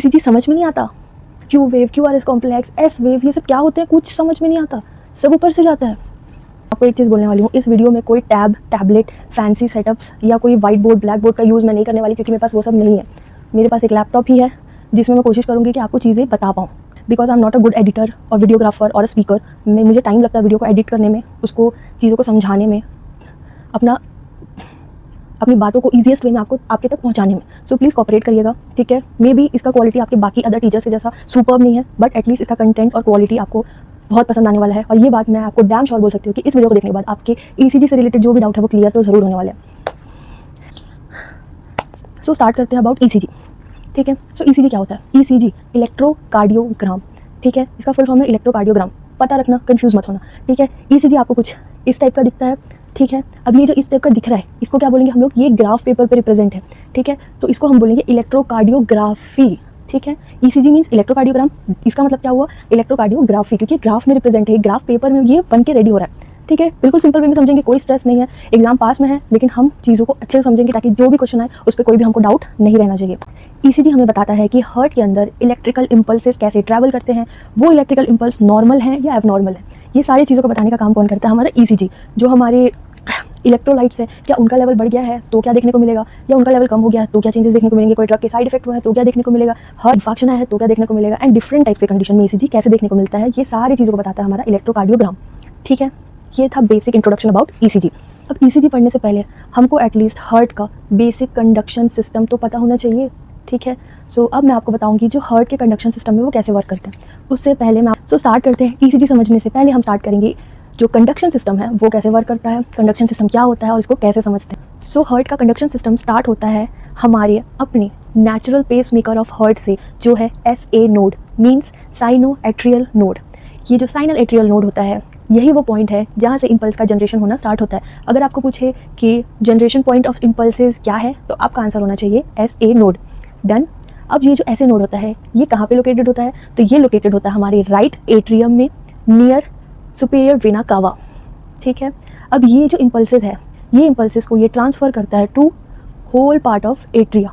ECG समझ में नहीं आता। Q wave, QRS complex, S wave, ये सब क्या होते हैं कुछ समझ में नहीं आता, सब ऊपर से जाता है। आपको एक चीज़ बोलने वाली हूँ, इस वीडियो में कोई टैबलेट, फैंसी सेटअप्स या कोई वाइट बोर्ड, ब्लैक बोर्ड का यूज़ मैं नहीं करने वाली, क्योंकि मेरे पास वो सब नहीं है। मेरे पास एक लैपटॉप ही है जिसमें मैं कोशिश करूँगी कि आपको चीज़ें बता पाऊँ, because I am not a good editor और वीडियोग्राफर और स्पीकर। मुझे टाइम लगता है वीडियो को एडिट करने में, उसको चीज़ों को समझाने में, अपनी बातों को ईजीएस्ट वे में आपके तक पहुंचाने में। सो प्लीज़ कॉपरेट करिएगा, ठीक है। मे बी इसका क्वालिटी आपके बाकी अदर टीचर्स के जैसा सुपर्ब नहीं है, बट एटलीस्ट इसका कंटेंट और क्वालिटी आपको बहुत पसंद आने वाला है। और ये बात मैं आपको डैम श्योर बोल सकती हूँ कि इस वीडियो को देखने के बाद आपके ईसीजी से रिलेटेड जो भी डाउट है वो क्लियर तो ज़रूर होने वाला है। सो स्टार्ट करते हैं अबाउट ईसीजी, ठीक है। सो ईसीजी क्या होता है? ईसीजी इलेक्ट्रोकार्डियोग्राम, ठीक है। इसका फुल फॉर्म है इलेक्ट्रोकार्डियोग्राम, पता रखना, कंफ्यूज मत होना, ठीक है। ईसीजी आपको कुछ इस टाइप का दिखता है, ठीक है। अब ये जो इस टाइप का दिख रहा है इसको क्या बोलेंगे हम लोग? ये ग्राफ पेपर पे रिप्रेजेंट है, ठीक है। तो इसको हम बोलेंगे इलेक्ट्रोकार्डियोग्राफी, ठीक है। ईसीजी मींस इलेक्ट्रोकार्डियोग्राम, इसका मतलब क्या हुआ? इलेक्ट्रोकार्डियोग्राफी, क्योंकि ग्राफ में रिप्रेजेंट है, ग्राफ पेपर में ये बन के रेडी हो रहा है, ठीक है। बिल्कुल सिंपल वे में समझेंगे, कोई स्ट्रेस नहीं है, एग्जाम पास में है, लेकिन हम चीज़ों को अच्छे से समझेंगे ताकि जो भी क्वेश्चन आए उस पर कोई भी हमको डाउट नहीं रहना चाहिए। ईसीजी हमें बताता है कि हार्ट के अंदर इलेक्ट्रिकल इंपल्सेस कैसे ट्रैवल करते हैं, वो इलेक्ट्रिकल इंपल्स नॉर्मल हैं या एबनॉर्मल है, ये सारी चीज़ों को बताने का काम कौन करता है? हमारा ईसीजी। जो हमारे इलेक्ट्रोलाइट्स है, क्या उनका लेवल बढ़ गया है तो क्या देखने को मिलेगा, या उनका लेवल कम हो गया है तो क्या चेंजेस देखने को मिलेंगे, कोई ड्रग के साइड इफेक्ट हुआ है तो क्या देखने को मिलेगा, हार्ट इंफाक्शन है तो क्या देखने को मिलेगा, एंड डिफरेंट टाइप के कंडीशन में ईसीजी कैसे देखने को मिलता है, ये सारी चीज़ों को बताता है हमारा इलेक्ट्रोकार्डियोग्राम, ठीक है। ये था बेसिक इंट्रोडक्शन अबाउट ईसीजी। अब ईसीजी पढ़ने से पहले हमको एटलीस्ट हार्ट का बेसिक कंडक्शन सिस्टम तो पता होना चाहिए, ठीक है। सो अब मैं आपको बताऊंगी जो हार्ट के कंडक्शन सिस्टम है वो कैसे वर्क करते हैं। उससे पहले मैं स्टार्ट करते हैं। ईसीजी समझने से पहले हम स्टार्ट करेंगे जो कंडक्शन सिस्टम है वो कैसे वर्क करता है, कंडक्शन सिस्टम क्या होता है और इसको कैसे समझते हैं। सो हार्ट का कंडक्शन सिस्टम स्टार्ट होता है हमारे अपने natural pace maker of heart से, जो है SA node, means sino atrial node. ये जो साइनल एट्रियल नोड होता है यही वो पॉइंट है जहाँ से इम्पल्स का जनरेशन होना स्टार्ट होता है। अगर आपको पूछे कि जनरेशन पॉइंट ऑफ इम्पल्सेस क्या है तो आपका आंसर होना चाहिए SA नोड। डन। अब ये जो SA नोड होता है ये कहाँ पे लोकेटेड होता है? तो ये लोकेटेड होता है हमारे राइट एट्रियम में, नियर सुपीरियर वेना कावा, ठीक है। अब ये जो इम्पल्सेस है, ये इम्पल्सेस को ये ट्रांसफ़र करता है to whole part of atria.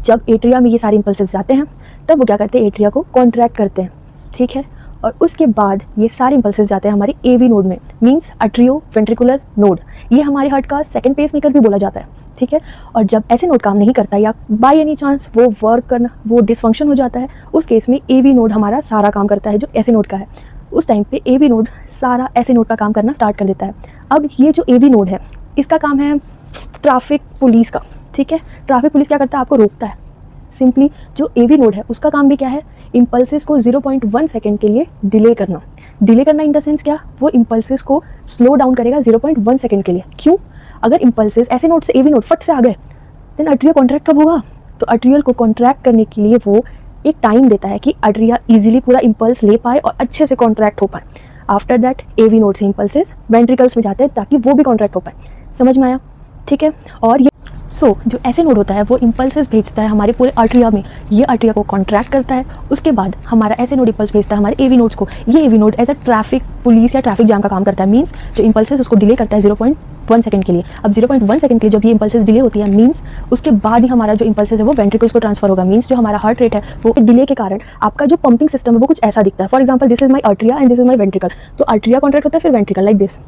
जब एट्रिया में ये सारे इम्पल्सेस जाते हैं तब वो क्या करते हैं? एट्रिया को कॉन्ट्रैक्ट करते हैं, ठीक है। और उसके बाद ये सारे इम्पल्सेस जाते हैं हमारे AV नोड में, मींस अट्रियो वेंट्रिकुलर नोड। ये हमारे हार्ट का सेकंड पेस मेकर भी बोला जाता है, ठीक है। और जब ऐसे नोड काम नहीं करता या बाय एनी चांस वो वर्क करना, वो डिसफंक्शन हो जाता है, उस केस में AV नोड हमारा सारा काम करता है जो ऐसे नोड का है। उस टाइम पे AV नोड सारा ऐसे नोड का काम करना स्टार्ट कर देता है। अब ये जो AV नोड है इसका काम है ट्रैफिक पुलिस का, ठीक है। ट्रैफिक पुलिस क्या करता है? आपको रोकता है। सिंपली जो AV नोड है उसका काम भी क्या है? इम्पल्सेस को 0.1 सेकेंड के लिए डिले करना। डिले करना इन द सेंस क्या? वो इम्पल्सेस को स्लो डाउन करेगा 0.1 सेकेंड के लिए। क्यों? अगर इम्पल्सेस ऐसे नोड से AV नोड फट से आ गए देन अट्रिया कॉन्ट्रैक्ट कब होगा? तो अट्रियल को कॉन्ट्रैक्ट करने के लिए वो एक टाइम देता है कि अट्रिया इजीली पूरा इम्पल्स ले पाए और अच्छे से कॉन्ट्रैक्ट हो पाए। आफ्टर दैट AV नोड से इम्पल्सेस वेंट्रिकल्स में जाते हैं ताकि वो भी कॉन्ट्रैक्ट हो पाए। समझ में आया? ठीक है। और ये जो ऐसे नोड होता है वो इम्पल्सेस भेजता है हमारे पूरे आर्ट्रिया में, ये आर्ट्रिया को कॉन्ट्रैक्ट करता है। उसके बाद हमारा ऐसे नोड इम्पल्स भेजता है हमारे AV नोड्स को। ये AV node as a traffic police या ट्रैफिक जाम का काम करता है, मीन्स जो इम्पल्सेस उसको डिले करता है 0.1 सेकंड के लिए। अब 0.1 सेकंड के लिए जब ये इम्पल्सेस डिले होती है, मीन्स उसके बाद ही हमारा जो इम्पल्सेस है वो वेंट्रिकल्स को ट्रांसफर होगा। मीन्स जो हमारा हार्ट रेट है वो डिले के कारण आपका जो पंपिंग सिस्टम है वो कुछ ऐसा दिखता है। For example this is my atria and this is my ventricle. तो आर्ट्रिया कॉन्ट्रैक्ट होता है फिर वेंट्रिकल, लाइक दिस।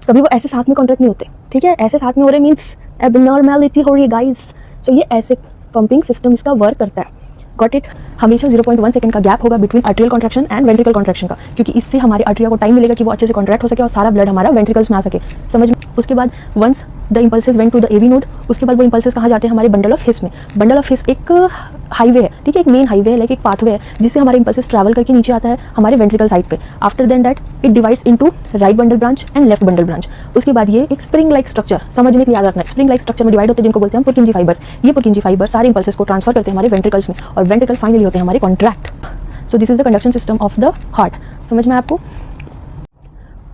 कभी वो ऐसे साथ में कॉन्ट्रैक्ट नहीं होते, ठीक है। ऐसे साथ में हो रहे मीन्स एबनॉर्मैलिटी हो रही है गाइस। सो ये ऐसे पंपिंग सिस्टम इसका वर्क करता है। Got it. हमेशा 0.1 सेकंड का गैप होगा between atrial contraction and ventricle contraction का, क्योंकि इससे हमारे आर्ट्रिया को टाइम मिलेगा कि वो अच्छे से कॉन्ट्रैक्ट हो सके और सारा ब्लड हमारा वेंट्रिकल्स में आ सके। समझ में? उसके बाद once the impulses went to the AV node, उसके बाद वो इम्पल्सेस कहाँ जाते हैं? हमारे बंडल ऑफ हिस में। बंडल ऑफ हिस एक हाईवे है, ठीक है, एक मेन हाईवे है, लाइक एक पाथवे है जिससे हमारे इम्पल्सेस ट्रैवल करके नीचे आता है हमारे वेंट्रिकल साइड पे। After then that it divides into right bundle branch and left bundle branch. उसके बाद ये एक स्प्रिंग लाइक स्ट्रक्चर, समझने के लिए याद रखना है, स्प्रिंग लाइक स्ट्रक्चर में डिवाइड होते हैं जिनको बोलते हैं हम पुर्किंजी फाइबर्स। ये पुर्किंजी फाइबर सारे इम्पल्सेस को ट्रांसफर करते हैं हमारे वेंट्रिकल्स में और वेंट्रिकल फाइनली होते हैं हमारे contract. So this is the conduction system of the heart. समझ में आपको?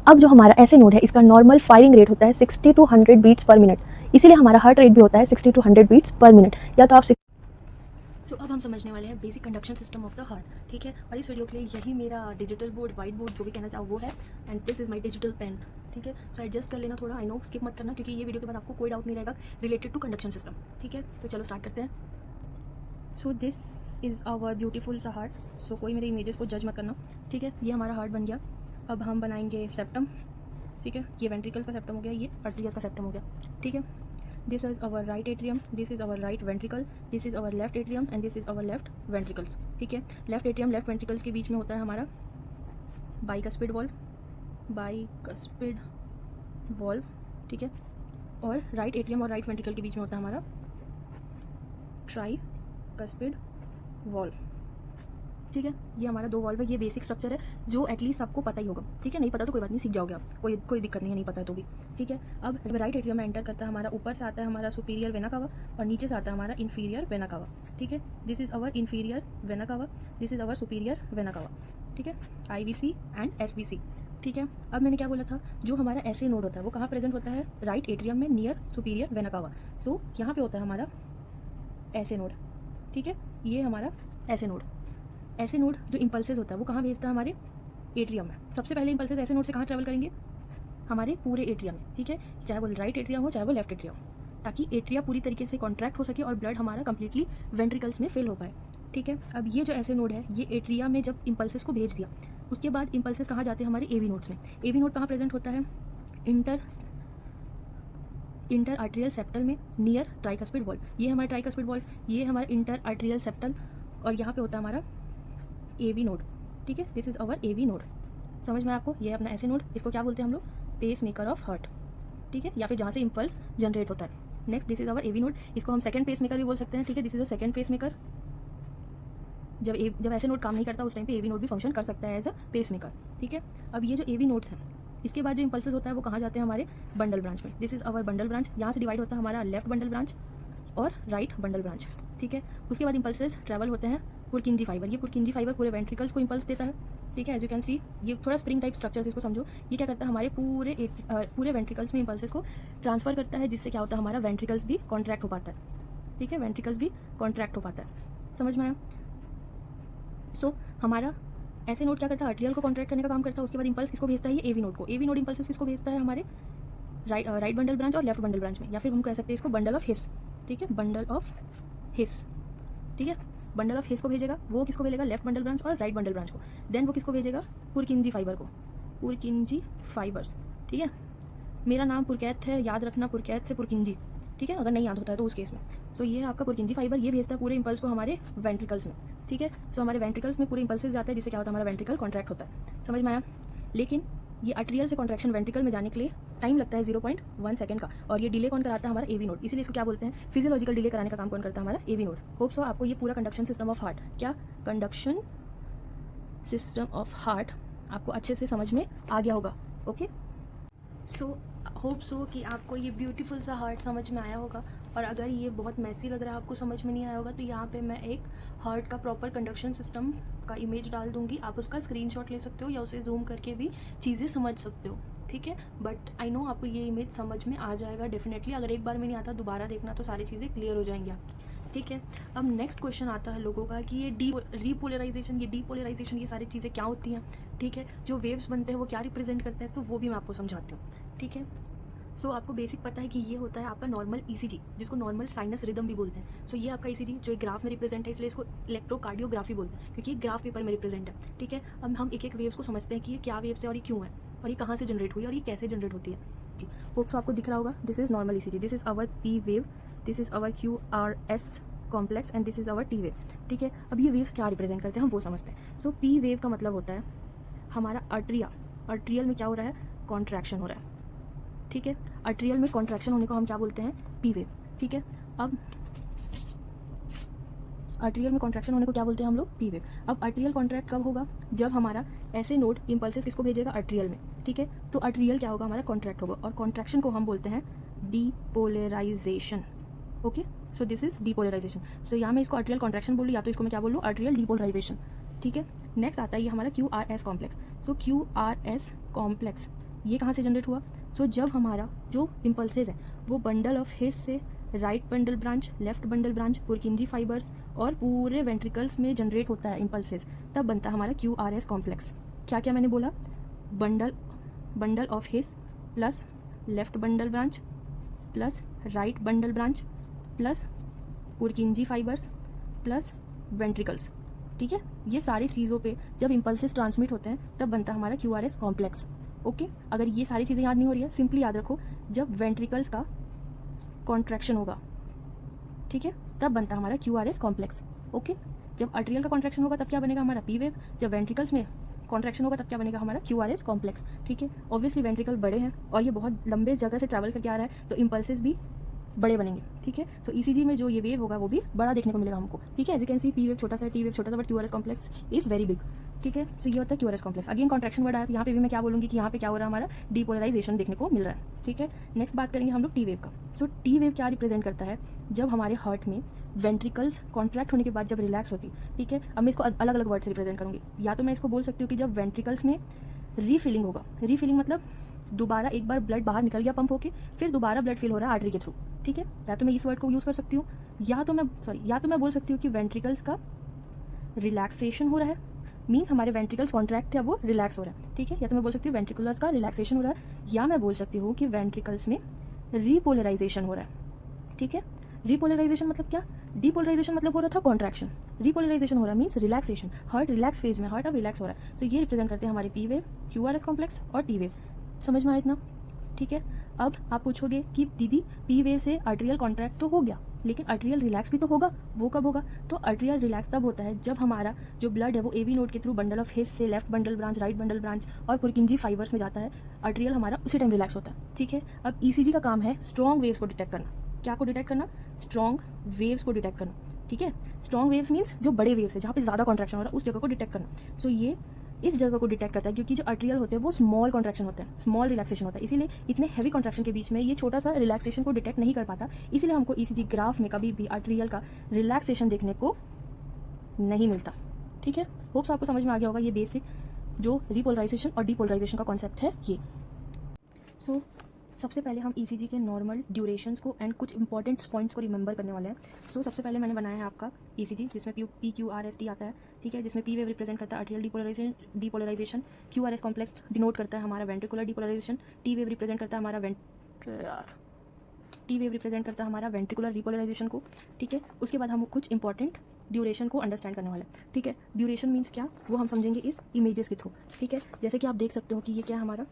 अब जो हमारा ऐसे नोड है इसका नॉर्मल फायरिंग रेट होता है 60 to 100 बीट्स पर मिनट, इसीलिए हमारा हार्ट रेट भी होता है 60 to 100 बीट्स पर मिनट। या तो आप सो अब हम समझने वाले हैं basic conduction system of the heart, ठीक है। और इस वीडियो के लिए यही मेरा डिजिटल बोर्ड, वाइट बोर्ड, जो भी कहना चाहो वो है, and this is my digital pen, ठीक है। सो एडजस्ट कर लेना थोड़ा, आई नो, स्किप मत करना क्योंकि ये वीडियो के बाद आपको कोई डाउट नहीं रहेगा रिलेटेड टू कंडक्शन सिस्टम, ठीक है। तो चलो स्टार्ट करते हैं। So this is our beautiful सा हार्ट। सो कोई मेरे इमेजेस को जज मत करना, ठीक है। ये हमारा हार्ट बन गया। अब हम बनाएंगे सेप्टम, ठीक है। ये वेंट्रिकल्स का सेप्टम हो गया, ये आर्टरीज का सेप्टम हो गया, ठीक है। This is our right atrium, this is our right ventricle, this is our left atrium and this is our left ventricles, ठीक है। लेफ्ट एट्रियम लेफ्ट वेंट्रिकल्स के बीच में होता है हमारा बाइकस्पिड वॉल्व, बाइकस्पिड वॉल्व, ठीक है। और राइट एट्रियम और राइट वेंट्रिकल के बीच में होता है हमारा ट्राइकस्पिड वॉल्व, ठीक है। ये हमारा 2 वॉल्व है। ये बेसिक स्ट्रक्चर है जो एटलीस्ट आपको पता ही होगा, ठीक है। नहीं पता तो कोई बात नहीं, सीख जाओगे आप, कोई दिक्कत नहीं है, नहीं पता है तो भी, ठीक है। अब राइट एट्रियम में एंटर करता है हमारा, ऊपर से आता है हमारा सुपीरियर वेना कावा और नीचे से आता है हमारा इंफीरियर वेना कावा, ठीक है। This is our inferior vena cava, this is our superior vena cava, ठीक है। IVC एंड SVC, ठीक है। अब मैंने क्या बोला था, जो हमारा ऐसे नोड होता है वो कहाँ प्रेजेंट होता है, राइट एट्रियम में नियर सुपीरियर वेना कावा। सो यहाँ पे होता है हमारा ऐसे नोड, ठीक है। ये हमारा ऐसे नोड, ऐसे नोड जो इम्पल्सेस होता है वो कहाँ भेजता है, हमारे एट्रियम में। सबसे पहले इम्पल्सेस ऐसे नोड से कहाँ ट्रैवल करेंगे, हमारे पूरे एट्रियम में, ठीक है। चाहे वो राइट एट्रियम हो चाहे वो लेफ्ट एट्रियम, ताकि एट्रिया पूरी तरीके से कॉन्ट्रैक्ट हो सके और ब्लड हमारा कंप्लीटली वेंट्रिकल्स में फिल हो पाए, ठीक है। अब ये जो ऐसे नोड है, ये एट्रिया में जब इम्पल्सेस को भेज दिया, उसके बाद इम्पल्सेस कहाँ जाते हैं, हमारे AV नोड्स में। AV नोड कहाँ प्रेजेंट होता है, इंटर आर्टेरियल सेप्टल में नियर ट्राइकस्पिड वॉल्व। ये हमारा ट्राइकस्पिड वॉल्व, ये हमारा इंटर आर्टेरियल सेप्टल, और यहाँ पे होता है हमारा AV नोड, ठीक है। This is our AV node, समझ में आपको। ये अपना ऐसे नोड, इसको क्या बोलते हैं हम लोग, पेस मेकर ऑफ हार्ट, ठीक है, या फिर जहाँ से इम्पल्स जनरेट होता है। Next, this is our AV node, इसको हम सेकंड पेस मेकर भी बोल सकते हैं, ठीक है। This is a second pace maker. जब ऐसे नोड काम नहीं करता उस टाइम पे AV नोड भी फंक्शन कर सकता है एज अ पेस मेकर, ठीक है। अब ये जो AV नोड्स हैं, इसके बाद जो इम्पल्सेस होता है वो कहाँ जाते हैं, हमारे बंडल ब्रांच में। This is our bundle branch. यहाँ से डिवाइड होता है हमारा लेफ्ट बंडल ब्रांच और राइट बंडल ब्रांच, ठीक है। उसके बाद इम्पल्सेस ट्रैवल होते हैं पुरकिंजी फाइबर। ये पुरकिंजी फाइबर पूरे वेंट्रिकल्स को इम्पल्स देता है, ठीक है। एज यू कैन सी, ये थोड़ा स्प्रिंग टाइप स्ट्रक्चर, इसको समझो। ये क्या करता है, हमारे पूरे वेंट्रिकल्स में इम्पल्सेस को ट्रांसफर करता है, जिससे क्या होता है, हमारा वेंट्रिकल्स भी कॉन्ट्रैक्ट हो पाता है, ठीक है। वेंट्रिकल्स भी कॉन्ट्रैक्ट हो पाता है, समझ में आया। सो हमारा ऐसे नोड क्या करता है, आर्टेरियल को कॉन्ट्रैक्ट करने का काम करता है। उसके बाद इम्पल्स किसको भेजता है, ये AV नोड को। AV नोड इम्पल्सेस किसको भेजता है, हमारे राइट बंडल ब्रांच और लेफ्ट बंडल ब्रांच में, या फिर हम कह सकते हैं इसको बंडल ऑफ हिस, ठीक है। बंडल ऑफ हिस, ठीक है। बंडल ऑफ हिस को भेजेगा, वो किसको भेजेगा, लेफ्ट बंडल ब्रांच और राइट बंडल ब्रांच को। देन वो किसको भेजेगा, पुरकिंजी फाइबर को, पुरकिंजी फाइबर्स, ठीक है। मेरा नाम पुरकैत है, याद रखना, पुरकैत से पुरकिंजी, ठीक है, अगर नहीं याद होता है तो उस केस में। सो ये है आपका पुरकिंजी फाइबर, ये भेजता है पूरे इम्पल्स को हमारे वेंट्रिकल्स में, ठीक है। सो हमारे वेंट्रिकल्स में पूरे इम्पल्सेस जाते हैं, जिससे क्या होता है, हमारा वेंट्रिकल कॉन्ट्रैक्ट होता है, समझ में आया। लेकिन ये आर्टेरियल से कॉन्ट्रैक्शन वेंट्रिकल में जाने के लिए टाइम लगता है 0.1 सेकंड का, और ये डिले कौन कराता है, हमारा AV नोड। इसीलिए इसको क्या बोलते हैं, फिजियोलॉजिकल डिले कराने का काम कौन करता है, हमारा AV नोड। होप सो आपको ये पूरा कंडक्शन सिस्टम ऑफ हार्ट, क्या कंडक्शन सिस्टम ऑफ हार्ट आपको अच्छे से समझ में आ गया होगा, ओके। सो होप सो कि आपको ये ब्यूटीफुल सा हार्ट समझ में आया होगा। और अगर ये बहुत मैसी लग रहा है, आपको समझ में नहीं आया होगा, तो यहाँ पे मैं एक हार्ट का प्रॉपर कंडक्शन सिस्टम का इमेज डाल दूंगी। आप उसका स्क्रीनशॉट ले सकते हो या उसे जूम करके भी चीज़ें समझ सकते हो, ठीक है। बट आई नो आपको ये इमेज समझ में आ जाएगा डेफिनेटली। अगर एक बार में नहीं आता, दोबारा देखना तो सारी चीज़ें क्लियर हो जाएंगी आपकी, ठीक है। अब नेक्स्ट क्वेश्चन आता है लोगों का कि ये रीपोलराइजेशन, ये डीपोलराइजेशन, ये सारी चीज़ें क्या होती हैं, ठीक है। जो वेव्स बनते हैं वो क्या रिप्रेजेंट करते हैं, तो वो भी मैं आपको समझाती हूँ, ठीक है। सो आपको बेसिक पता है कि ये होता है आपका नॉर्मल ECG, जिसको नॉर्मल साइनस रिदम भी बोलते हैं। सो ये आपका ECG जो एक ग्राफ में रिप्रेजेंट है, इसलिए इसको इलेक्ट्रोकार्डियोग्राफी बोलते हैं, क्योंकि ये ग्राफ पेपर में रिप्रेजेंट है, ठीक है। अब हम एक एक वेव्स को समझते हैं कि ये क्या वेव्स है और ये क्यों है और ये कहाँ से जनरेट हुई और ये कैसे जनरेट होती है। जी होप सो आपको दिख रहा होगा, this is normal ECG, this is our P wave, this is our QRS complex and this is our T wave, ठीक है। अब ये वेव्स क्या रिप्रेजेंट करते हैं हम वो समझते हैं। सो P वेव का मतलब होता है हमारा आर्टेरियल में क्या हो रहा है, कॉन्ट्रैक्शन हो रहा है, ठीक है। आर्टेरियल में कॉन्ट्रैक्शन होने को हम क्या बोलते हैं, P वेव, ठीक है। अब आर्टेरियल में कॉन्ट्रैक्शन होने को क्या बोलते हैं हम लोग, P वेव। अब आर्टेरियल कॉन्ट्रैक्ट कब होगा, जब हमारा ऐसे नोड इम्पल्सेस किसको भेजेगा, आर्टेरियल में, ठीक है। तो आर्टेरियल क्या होगा, हमारा कॉन्ट्रैक्ट होगा, और कॉन्ट्रैक्शन को हम बोलते हैं depolarisation, okay. So this is depolarisation. So यहाँ मैं इसको आर्टेरियल कॉन्ट्रैक्शन बोलूँ, या तो इसको मैं क्या बोलूँ, आर्टेरियल डीपोलराइजेशन, ठीक है। नेक्स्ट आता है ये हमारा QRS कॉम्प्लेक्स। सो QRS कॉम्प्लेक्स ये कहाँ से जनरेट हुआ, सो जब हमारा जो इम्पल्सेज है वो बंडल ऑफ हिस से right bundle branch, left bundle branch, पुरकिंजी fibres और पूरे वेंट्रिकल्स में जनरेट होता है इम्पल्सेज, तब बनता है हमारा QRS कॉम्प्लेक्स। क्या क्या मैंने बोला, bundle of his plus left bundle branch plus right bundle branch plus पुरकिंजी fibres plus ventricles. ठीक है, ये सारी चीज़ों पे जब इम्पल्सेस ट्रांसमिट होते हैं तब बनता है हमारा QRS कॉम्प्लेक्स। ओके, अगर ये सारी चीज़ें याद नहीं हो रही है, सिंपली याद रखो, जब वेंट्रिकल्स का कॉन्ट्रैक्शन होगा, ठीक है, तब बनता है हमारा QRS कॉम्प्लेक्स। ओके, जब आर्टेरियल का कॉन्ट्रैक्शन होगा तब क्या बनेगा हमारा P वेव, जब वेंट्रिकल्स में कॉन्ट्रैक्शन होगा तब क्या बनेगा हमारा QRS कॉम्प्लेक्स। ठीक है, ऑब्वियसली वेंट्रिकल बड़े हैं और ये बहुत लंबे जगह से ट्रैवल करके आ रहा है, तो इम्पल्सेस भी बड़े बनेंगे। ठीक है, तो ECG में जो ये वेव होगा वो भी बड़ा देखने को मिलेगा हमको। ठीक है, as you can see P wave छोटा सा है, T वेव छोटा सा, but QRS complex is very big. ठीक है, तो ये होता है QRS complex. Again contraction word आया, तो यहाँ पे भी मैं क्या बोलूँगी कि यहाँ पे क्या हो रहा है, हमारा डीपोलराइजेशन देखने को मिल रहा है। ठीक है, नेक्स्ट बात करेंगे हम लोग T वेव का। सो T वेव क्या रिप्रेजेंट करता है, जब हमारे हार्ट में वेंट्रिकल्स कॉन्ट्रैक्ट होने के बाद जब रिलैक्स होती। ठीक है, अब मैं इसको अलग अलग वर्ड से रिप्रेजेंट करूँगी। या तो मैं इसको बोल सकती हूँ कि जब वेंट्रिकल्स में रीफिलिंग होगा, रीफिलिंग मतलब दोबारा एक बार ब्लड बाहर निकल गया पंप होके, फिर दोबारा ब्लड फिल हो रहा है आर्टरी के थ्रू। ठीक है, या तो मैं इस वर्ड को यूज़ कर सकती हूँ, या तो मैं बोल सकती हूँ कि वेंट्रिकल्स का रिलैक्सेशन हो रहा है, मीन्स हमारे वेंट्रिकल्स कॉन्ट्रैक्ट थे अब वो रिलैक्स हो रहा है। ठीक है, या तो मैं बोल सकती हूँ वेंट्रिकुलर्स का रिलैक्सेशन हो रहा है, या मैं बोल सकती हूँ कि वेंट्रिकल्स में रीपोलराइजेशन हो रहा है। ठीक है, रीपोलराइजेशन मतलब क्या, डीपोलराइजेशन मतलब हो रहा था कॉन्ट्रैक्शन, रीपोलराइजेशन हो रहा है means relaxation, heart relax phase में, हार्ट अब रिलैक्स हो रहा है। तो ये रिप्रेजेंट करते हैं हमारे P वेव, QRS कॉम्प्लेक्स और T वेव। समझ में आया इतना? ठीक है, अब आप पूछोगे कि दीदी P वेव से आर्टेरियल कॉन्ट्रैक्ट तो हो गया, लेकिन आर्टेरियल रिलैक्स भी तो होगा, वो कब होगा? तो आर्टेरियल रिलैक्स तब होता है जब हमारा जो ब्लड है वो AV नोड के थ्रू बंडल ऑफ हिस से left bundle branch, right bundle branch और पुरकिंजी फाइबर्स में जाता है। आर्टेरियल हमारा उसी टाइम रिलैक्स होता है। ठीक है, अब ECG का काम है स्ट्रॉन्ग वेव्स को डिटेक्ट करना। क्या को डिटेक्ट करना? स्ट्रॉन्ग वेव्स को डिटेक्ट करना। ठीक है, स्ट्रॉन्ग वेव्स मीन्स जो बड़े वेव्स है जहाँ पे ज़्यादा कॉन्ट्रैक्शन हो रहा है उस जगह को डिटेक्ट करना। सो ये इस जगह को डिटेक्ट करता है, क्योंकि जो आर्टेरियल होते हैं वो स्मॉल कॉन्ट्रैक्शन होते हैं, स्मॉल रिलैक्सेशन होता है, इसीलिए इतने हैवी कॉन्ट्रैक्शन के बीच में ये छोटा सा रिलैक्सेशन को डिटेक्ट नहीं कर पाता। इसीलिए हमको ECG ग्राफ में कभी भी आर्टेरियल का रिलैक्सेशन देखने को नहीं मिलता। ठीक है, होप्स आपको समझ में आ गया होगा ये बेसिक जो रिपोलराइजेशन और डीपोलराइजेशन का कॉन्सेप्ट है ये। सो सबसे पहले हम ECG के नॉर्मल ड्यूरेशंस को एंड कुछ इंपॉर्टेंट पॉइंट्स को रिमेंबर करने वाले हैं। सो सबसे पहले मैंने बनाया है आपका ECG जिसमें PQRST आता है। ठीक है, जिसमें P वेव रिप्रेजेंट करता है arterial depolarisation, QRS complex denote करता है हमारा ventricular depolarisation, T wave represent करता है हमारा वेंट्रिकुलर रिपोलराइजेशन को। ठीक है, उसके बाद हम कुछ इंपॉर्टेंट ड्यूरेशन को अंडरस्टैंड करने वाले हैं। ठीक है, ड्यूरेशन मीन्स क्या वो हम समझेंगे इस इमेजेस के थ्रू। ठीक है, जैसे कि आप देख सकते हो कि ये क्या है हमारा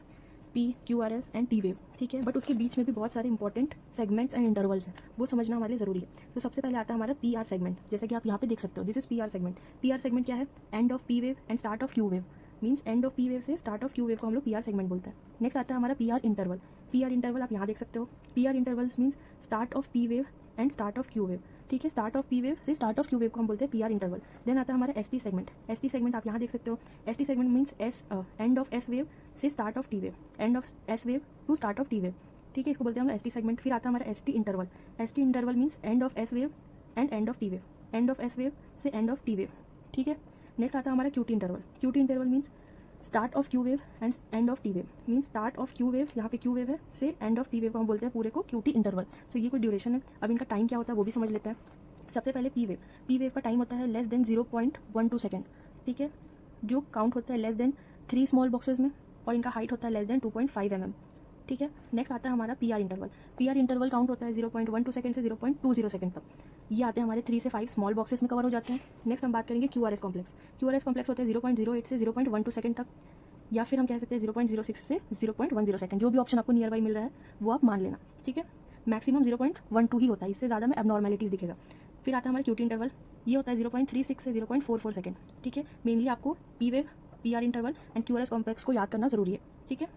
P, QRS and T wave. ठीक है, बट उसके बीच में भी बहुत सारे इंपॉर्टेंट सेगमेंट्स एंड इंटरवल्स हैं, वो समझना हमारे लिए ज़रूरी है। तो सबसे पहले आता है हमारा PR सेगमेंट, जैसे कि आप यहाँ पे देख सकते हो, this is PR segment. PR segment क्या है? End of P wave and start of Q wave, means end of P wave से स्टार्ट ऑफ Q वेव को हम लोग PR सेगमेंट बोलते हैं। नेक्स्ट आता है हमारा PR इंटरवल। PR इंटरवल आप यहाँ देख सकते हो, PR intervals means start of P wave and start of Q wave. ठीक है, स्टार्ट ऑफ P वेव से स्टार्ट ऑफ Q वेव को हम बोलते हैं PR इंटरवल। देन आता है हमारा ST सेगमेंट। ST सेगमेंट आप यहाँ देख सकते हो, ST segment means end of S wave से start of T wave, end of S wave to start of T wave. ठीक है, इसको बोलते हैं हम ST सेगमेंट। फिर आता है हमारा ST interval. ST interval means end of S wave and end of T wave, end of S wave से एंड ऑफ T वेव। ठीक है, नेक्स्ट आता है हमारा QT interval. QT interval means start of Q wave and end of T wave, means start of Q wave, यहाँ पे Q wave है, से एंड ऑफ T वेव को हम बोलते हैं पूरे को QT इंटरवल। सो ये कोई ड्यूरेशन है। अब इनका टाइम क्या होता है वो भी समझ लेते हैं। सबसे पहले P वेव। P वेव का टाइम होता है लेस देन 0.12 सेकेंड। ठीक है, जो काउंट होता है लेस देन 3 स्मॉल बॉक्सेस में, और इनका हाइट होता है लेस देन 2.5 mm। ठीक है, नेक्स्ट आता है हमारा PR interval. PR interval count होता है 0.12 सेकंड से 0.20 सेकंड तक। ये आते हैं हमारे 3 से 5 स्मॉल बॉक्सेस में कवर हो जाते हैं। नेक्स्ट हम बात करेंगे QRS कॉम्प्लेक्स। QRS कॉम्प्लेक्स होता है 0.08 से 0.12 सेकंड तक, या फिर हम कह सकते हैं 0.06 से 0.10 सेकंड। जो भी ऑप्शन आपको नियर बाई मिल रहा है वो आप मान लेना। ठीक है, मैक्सिमम 0.12 ही होता है, इससे ज़्यादा में एबनॉर्मैलिटीज़ दिखेगा। फिर आता है हमारा QT इंटरवल, ये होता है 0.36 से 0.44 सेकंड। ठीक है, मेनली आपको P wave, PR interval and QRS complex को याद करना ज़रूरी है। ठीक है,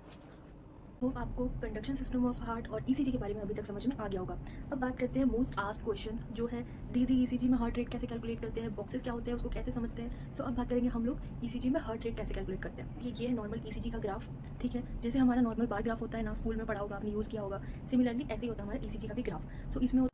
तो आपको कंडक्शन सिस्टम ऑफ हार्ट और ECG के बारे में अभी तक समझ में आ गया होगा। अब बात करते हैं मोस्ट आस्क्ड क्वेश्चन, जो है दीदी ECG में हार्ट रेट कैसे कैलकुलेट करते हैं, बॉक्सेस क्या होते हैं उसको कैसे समझते हैं। सो अब बात करेंगे हम लोग ECG में हार्ट रेट कैसे कैलकुलेट करते हैं। ये है नॉर्मल ECG का ग्राफ। ठीक है, जैसे हमारा नॉर्मल बार ग्राफ होता है ना, स्कूल में पढ़ा होगा, आपने यूज़ किया होगा, सिमिलरली ऐसे ही होता है हमारा ECG का भी ग्राफ। सो इसमें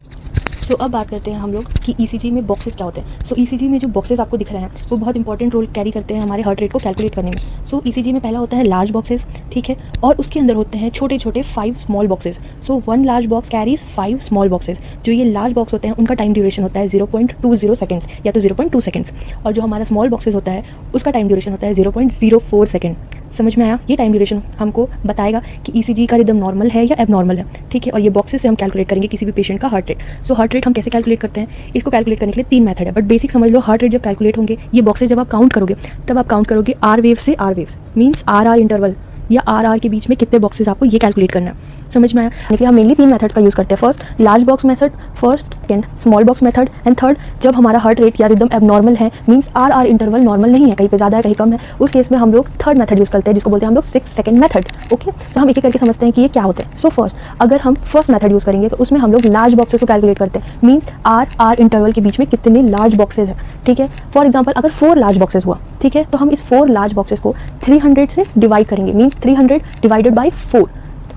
अब बात करते हैं हम लोग कि ECG में बॉक्सेस क्या होते हैं। सो ECG में जो बॉक्सेस आपको दिख रहे हैं वो बहुत इंपॉर्टेंट रोल कैरी करते हैं हमारे हार्ट रेट को कैलकुलेट करने में। सो ECG में पहला होता है लार्ज बॉक्सेस। ठीक है, और उसके अंदर होते हैं छोटे छोटे 5 स्मॉल बॉक्सेस। सो 1 large box carries 5 small boxes. जो ये लार्ज बॉक्स होते हैं उनका टाइम ड्यूरेशन होता है 0.20 सेकंड्स या तो 0.2 सेकंड्स, और जो हमारा स्मॉल बॉक्सेस होता है उसका टाइम ड्यूरेशन होता है 0.04 सेकंड। समझ में आया? ये टाइम ड्यूरेशन हमको बताएगा कि ईसीजी का रिदम नॉर्मल है या एबनॉर्मल है, ठीक है। और ये बॉक्सेस से हम कैलकुलेट करेंगे किसी भी पेशेंट का heart rate. So heart rate हम कैसे कैलकुलेट करते हैं? इसको कैलकुलेट करने के लिए 3 मेथड है, बट बेसिक समझ लो। हार्ट रेट जब कैलकुलेट होंगे, ये बॉक्सेस जब आप काउंट करोगे तब आप काउंट करोगे आर वेव से R waves, means R interval या आर के बीच में कितने बॉक्सेस आपको ये कैलकुलेट करना है। समझ में आया? देखिए हम मेनली 3 मेथड का यूज़ करते हैं। First large box method, first second small box method, and third जब हमारा हार्ट रेट या रिदम एबनॉर्मल है, मींस आर इंटरवल नॉर्मल नहीं है, कहीं पे ज़्यादा है कहीं कम है, उस केस में हम लोग थर्ड मेथड यूज़ करते हैं जिसको बोलते हैं हम लोग 6 सेकंड मेथड। ओके, तो हम एक एक करके समझते हैं कि ये क्या होता है। सो फर्स्ट अगर हम फर्स्ट मेथड यूज़ करेंगे तो उसमें हम लोग लार्ज बॉक्सेस को कैलकुलेट करते हैं, मीन्स आर इंटरवल के बीच में कितने लार्ज बॉक्सेस हैं, ठीक है। फॉर एग्जाम्पल अगर 4 लार्ज बॉक्सेस हुआ, ठीक है, तो हम इस 4 लार्ज बॉक्सेस को 300 से डिवाइड करेंगे, मीन्स 300 डिवाइडेड बाई 4,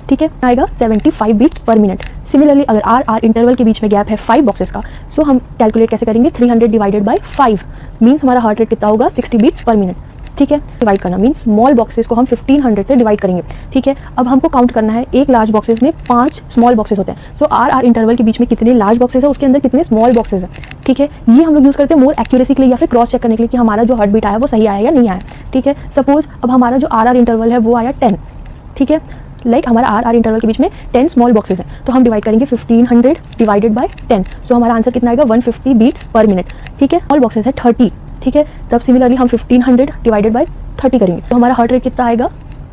ठीक है, आएगा 75 बीट्स पर मिनट। सिमिलरली अगर आर इंटरवल के बीच में गैप है 5 बॉक्सेस का, सो हम कैलकुलेट कैसे करेंगे? 300 डिवाइडेड बाई 5, मीन्स हमारा हार्ट रेट कितना होगा? 60 बीट्स पर मिनट, ठीक है। डिवाइड करना मीन्स स्मॉल बॉक्सेस को हम 1500 से डिवाइड करेंगे, ठीक है। अब हमको काउंट करना है एक लार्ज बॉक्सेस में 5 स्मॉल बॉक्सेस होते हैं। सो आर इंटरवल के बीच में कितने लार्ज बॉक्सेस है, उसके अंदर कितने स्मॉल बॉक्सेस हैं, ठीक है। ये हम लोग यूज़ करते हैं मोर एक्यूरेसी के लिए या फिर क्रॉस चेक करने के लिए कि हमारा जो हार्ट बीट आया वो सही आया या नहीं आया, ठीक है। सपोज अब हमारा जो आर इंटरवल है वो आया 10, ठीक है, लाइक हमारा आर इंटरवल के बीच में 10 स्मॉल बॉक्सेस हैं, तो हम डिवाइड करेंगे 1500 डिवाइडेड बाय 10, सो हमारा आंसर कितना आएगा? 150 बीट्स पर मिनट, ठीक है। स्मॉल बॉक्सेस है 30, ठीक है, तब सिमिलरली हम 1500 डिवाइडेड बाय 30 करेंगे, तो हमारा हार्ट रेट कितना आएगा?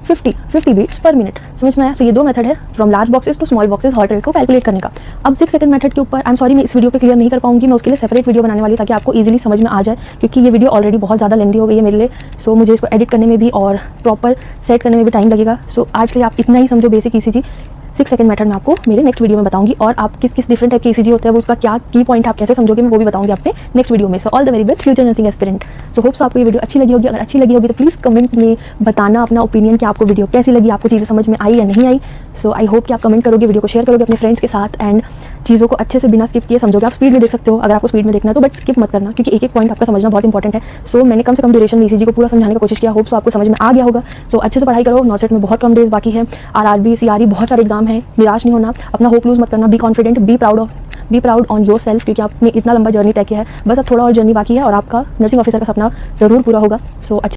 50 बीट्स पर मिनट। समझ में आया? सो ये 2 मेथड है from large boxes to small boxes heart rate को कैलकुलेट करने का। अब 6 सेकंड मेथड के ऊपर आई एम सॉरी मैं इस वीडियो पे क्लियर नहीं कर पाऊंगी, मैं उसके लिए सेपरेट वीडियो बनाने वाली ताकि आपको इजीली समझ में आ जाए, क्योंकि ये वीडियो ऑलरेडी बहुत ज़्यादा लेंदी हो गई है मेरे लिए। सो मुझे इसको एडिट करने में भी और प्रॉपर सेट करने में भी टाइम लगेगा। सो आज के लिए आप इतना ही समझो बेसिक ईसीजी। 6 सेकंड मेथड में आपको मेरे नेक्स्ट वीडियो में बताऊंगी, और आप किस डिफरेंट टाइप के ईसीजी होता है वो उसका क्या की पॉइंट आप कैसे समझोगे मैं वो भी बताऊंगी आपने नेक्स्ट वीडियो में। So all the very best future nursing aspirant. So hopes आपको ये वीडियो अच्छी लगी होगी। अगर अच्छी लगी होगी तो प्लीज़ कमेंट में बताना अपना ओपिनियन कि आपको वीडियो कैसी लगी, आपको चीज़ें समझ में आई या नहीं आई। सो आई होप कि आप कमेंट करोगे, वीडियो को शेयर करोगे अपने फ्रेंड्स के साथ, एंड चीज़ों को अच्छे से बिना स्किप किए समझोगे। आप स्पीड में देख सकते हो अगर आपको स्पीड में देखना है तो, बट स्किप मत करना क्योंकि एक एक पॉइंट आपका समझना बहुत इंपॉर्टेंट है। सो मैंने कम से कम ड्यूरेशन में ईसीजी को पूरा समझाने की कोशिश किया। होप्स आपको समझ में आ गया होगा। सो अच्छे से पढ़ाई करो, नॉर्सेट में बहुत कम डेज बाकी है, आरआरबी सीआरई बहुत सारे एग्जाम है, निराश नहीं होना, अपना होप लूज मत करना, be confident, be proud on your self, क्योंकि आपने इतना लंबा जर्नी तय किया है, बस अब थोड़ा और जर्नी बाकी है और आपका नर्सिंग ऑफिसर का सपना ज़रूर पूरा होगा। सो अच्छा